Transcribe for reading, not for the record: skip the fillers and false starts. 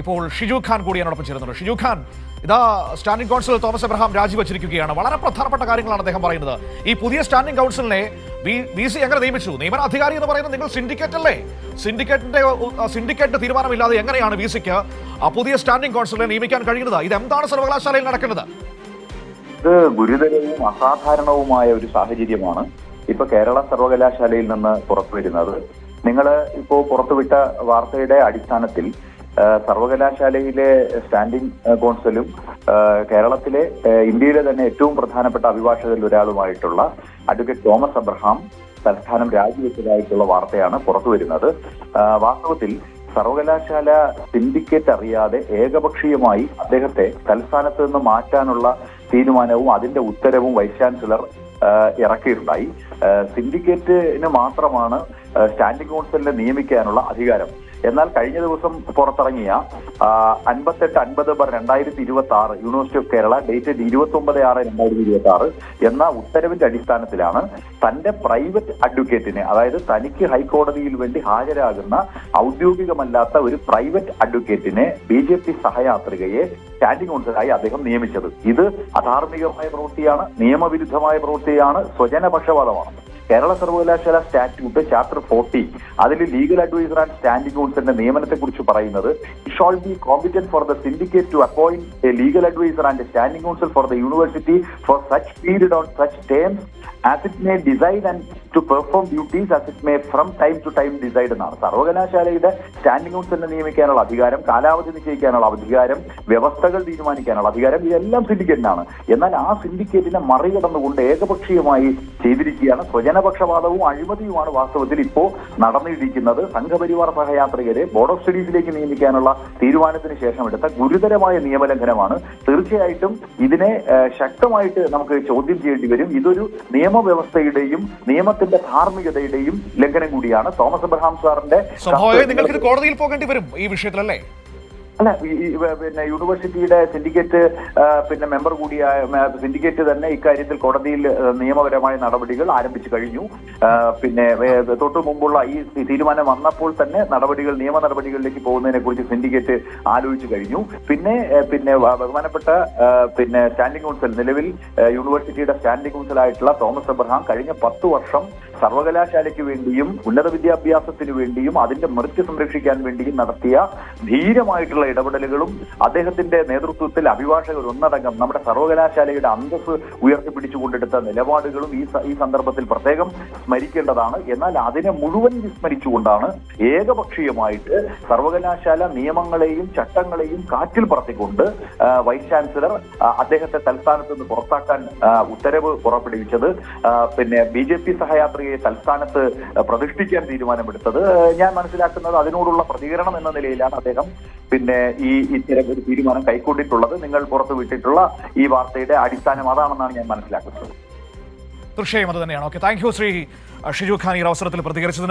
ഇപ്പോൾ ഷിജു ഖാൻ കൂടി എന്നോടൊപ്പം ചേരുന്നുണ്ട്. ഷിജു ഖാൻ, ഇതാ സ്റ്റാൻഡിംഗ് കൗൺസിൽ തോമസ് എബ്രഹാം രാജിവെച്ചിരിക്കുകയാണ്. വളരെ പ്രധാനപ്പെട്ട കാര്യങ്ങളാണ് അദ്ദേഹം പറയുന്നത്. ഈ പുതിയ സ്റ്റാൻഡിംഗ് കൗൺസിലിനെ വി സി എങ്ങനെ നിയമിച്ചു? നിയമന അധികാരി എന്ന് പറയുന്നത് നിങ്ങൾ സിൻഡിക്കേറ്റ് അല്ലേ? സിൻഡിക്കേറ്റിന്റെ തീരുമാനമില്ലാതെ എങ്ങനെയാണ് വി സിക്ക് പുതിയ സ്റ്റാൻഡിംഗ് കൗൺസിലിനെ നിയമിക്കാൻ കഴിയുന്നത്? ഇത് എന്താണ് സർവകലാശാലയിൽ നടക്കുന്നത്? ഇത് ഗുരുതരവും അസാധാരണവുമായ ഒരു സാഹചര്യമാണ് ഇപ്പൊ കേരള സർവകലാശാലയിൽ നിന്ന് പുറത്തുവരുന്നത്. നിങ്ങൾ ഇപ്പോ പുറത്തുവിട്ട വാർത്തയുടെ അടിസ്ഥാനത്തിൽ സർവകലാശാലയിലെ സ്റ്റാൻഡിംഗ് കൗൺസിലും കേരളത്തിലെ ഇന്ത്യയിലെ തന്നെ ഏറ്റവും പ്രധാനപ്പെട്ട അഭിഭാഷകരിൽ ഒരാളുമായിട്ടുള്ള അഡ്വക്കേറ്റ് തോമസ് എബ്രഹാം തൽസ്ഥാനം രാജിവെച്ചതായിട്ടുള്ള വാർത്തയാണ് പുറത്തുവരുന്നത്. വാസ്തവത്തിൽ സർവകലാശാല സിൻഡിക്കേറ്റ് അറിയാതെ ഏകപക്ഷീയമായി അദ്ദേഹത്തെ തൽസ്ഥാനത്ത് നിന്ന് മാറ്റാനുള്ള തീരുമാനവും അതിന്റെ ഉത്തരവും വൈസ് ചാൻസലർ ഇറക്കിയിട്ടുണ്ടായി. സിൻഡിക്കേറ്റിന് മാത്രമാണ് സ്റ്റാൻഡിംഗ് കൗൺസിലിനെ നിയമിക്കാനുള്ള അധികാരം. എന്നാൽ കഴിഞ്ഞ ദിവസം പുറത്തിറങ്ങിയ 58-50/2026 യൂണിവേഴ്സിറ്റി ഓഫ് കേരള ഡേറ്റഡ് 29/6/2026 എന്ന ഉത്തരവിന്റെ അടിസ്ഥാനത്തിലാണ് തന്റെ പ്രൈവറ്റ് അഡ്വക്കേറ്റിനെ, അതായത് തനിക്ക് ഹൈക്കോടതിയിൽ വേണ്ടി ഹാജരാകുന്ന ഔദ്യോഗികമല്ലാത്ത ഒരു പ്രൈവറ്റ് അഡ്വക്കേറ്റിനെ BJP സഹയാത്രികയെ സ്റ്റാൻഡിംഗ് കൗൺസിലായി അദ്ദേഹം നിയമിച്ചത്. ഇത് അധാർമികമായ പ്രവൃത്തിയാണ്, നിയമവിരുദ്ധമായ പ്രവൃത്തിയാണ്, സ്വജനപക്ഷപാതമാണ്. കേരള സർവകലാശാല സ്റ്റാറ്റ്യൂട്ട് ചാപ്റ്റർ 40 അതിൽ ലീഗൽ അഡ്വൈസർ ആൻഡ് സ്റ്റാൻഡിംഗ് കൗൺസിലിന്റെ നിയമനത്തെ കുറിച്ച് പറയുന്നത് it shall be competent for the syndicate to appoint a legal adviser and standing counsel for the university for such period on such terms as it may decide and to perform duties as it may from time to time decide എന്നാണ്. സർവകലാശാലയുടെ standing കൗൺസിലിനെ നിയമിക്കാനുള്ള അധികാരം, കാലാവധി നിശ്ചയിക്കാനുള്ള അധികാരം, വ്യവസ്ഥകൾ തീരുമാനിക്കാനുള്ള അധികാരം, ഇതെല്ലാം സിൻഡിക്കേറ്റിനാണ്. എന്നാൽ ആ സിൻഡിക്കേറ്റിനെ മറികടന്നുകൊണ്ട് ഏകപക്ഷീയമായി ചെയ്തിരിക്കുകയാണ്. സ്വജനപക്ഷപാതവും അഴിമതിയുമാണ് വാസ്തവത്തിൽ ഇപ്പോ നടന്നിരിക്കുന്നത്. സംഘപരിവാർ സഹയാത്രികരെ ബോർഡ് ഓഫ് സ്റ്റഡീസിലേക്ക് നിയമിക്കാനുള്ള തീരുമാനത്തിന് ശേഷം എടുത്ത ഗുരുതരമായ നിയമലംഘനമാണ്. തീർച്ചയായിട്ടും ഇതിനെ ശക്തമായിട്ട് നമുക്ക് ചോദ്യം ചെയ്യേണ്ടി വരും. ഇതൊരു നിയമവ്യവസ്ഥയുടെയും നിയമത്തിന്റെ ധാർമ്മികതയുടെയും ലംഘനം കൂടിയാണ്. തോമസ് എബ്രഹാം സാറിന്റെ നിങ്ങൾക്ക് കോടതിയിൽ പോകേണ്ടി വരും ഈ വിഷയത്തിലല്ലേ? അല്ല, പിന്നെ യൂണിവേഴ്സിറ്റിയുടെ സിൻഡിക്കേറ്റ് മെമ്പർ കൂടിയായ സിൻഡിക്കേറ്റ് തന്നെ ഇക്കാര്യത്തിൽ കോടതിയിൽ നിയമപരമായ നടപടികൾ ആരംഭിച്ചു കഴിഞ്ഞു. തൊട്ടു മുമ്പുള്ള ഈ തീരുമാനം വന്നപ്പോൾ തന്നെ നിയമ നടപടികളിലേക്ക് പോകുന്നതിനെ കുറിച്ച് സിൻഡിക്കേറ്റ് ആലോചിച്ചു കഴിഞ്ഞു. പിന്നെ ബഹുമാനപ്പെട്ട സ്റ്റാൻഡിംഗ് കൗൺസിൽ, നിലവിൽ യൂണിവേഴ്സിറ്റിയുടെ സ്റ്റാൻഡിംഗ് കൗൺസിലായിട്ടുള്ള തോമസ് എബ്രഹാം കഴിഞ്ഞ 10 വർഷം സർവകലാശാലയ്ക്ക് വേണ്ടിയും ഉന്നത വിദ്യാഭ്യാസത്തിന് വേണ്ടിയും അതിന്റെ മെറിറ്റ് സംരക്ഷിക്കാൻ വേണ്ടിയും നടത്തിയ ധീരമായിട്ടുള്ള ഇടപെടലുകളും അദ്ദേഹത്തിന്റെ നേതൃത്വത്തിൽ അഭിഭാഷകർ ഒന്നടങ്കം നമ്മുടെ സർവകലാശാലയുടെ അന്തസ്സ് ഉയർത്തിപ്പിടിച്ചുകൊണ്ടെടുത്ത നിലപാടുകളും ഈ സന്ദർഭത്തിൽ പ്രത്യേകം സ്മരിക്കേണ്ടതാണ്. എന്നാൽ അതിനെ മുഴുവൻ വിസ്മരിച്ചുകൊണ്ടാണ് ഏകപക്ഷീയമായിട്ട് സർവകലാശാല നിയമങ്ങളെയും ചട്ടങ്ങളെയും കാറ്റിൽ പറത്തിക്കൊണ്ട് വൈസ് ചാൻസലർ അദ്ദേഹത്തെ തൽസ്ഥാനത്ത് നിന്ന് പുറത്താക്കാൻ ഉത്തരവ് പുറപ്പെടുവിച്ചത്. BJP സഹയാത്രികയെ തൽസ്ഥാനത്ത് പ്രതിഷ്ഠിക്കാൻ തീരുമാനമെടുത്തത്. ഞാൻ മനസ്സിലാക്കുന്നത് അതിനോടുള്ള പ്രതികരണം എന്ന നിലയിലാണ് അദ്ദേഹം ഇത്തരം ഒരു തീരുമാനം കൈക്കൊണ്ടിട്ടുള്ളത്. നിങ്ങൾ പുറത്തുവിട്ടിട്ടുള്ള ഈ വാർത്തയുടെ അടിസ്ഥാനം അതാണെന്നാണ് ഞാൻ മനസ്സിലാക്കുന്നത്. തീർച്ചയായും അത് തന്നെയാണ്. Okay, thank you Shri Shiju Khan ഈ അവസരത്തിൽ പ്രതികരിച്ചതിന്.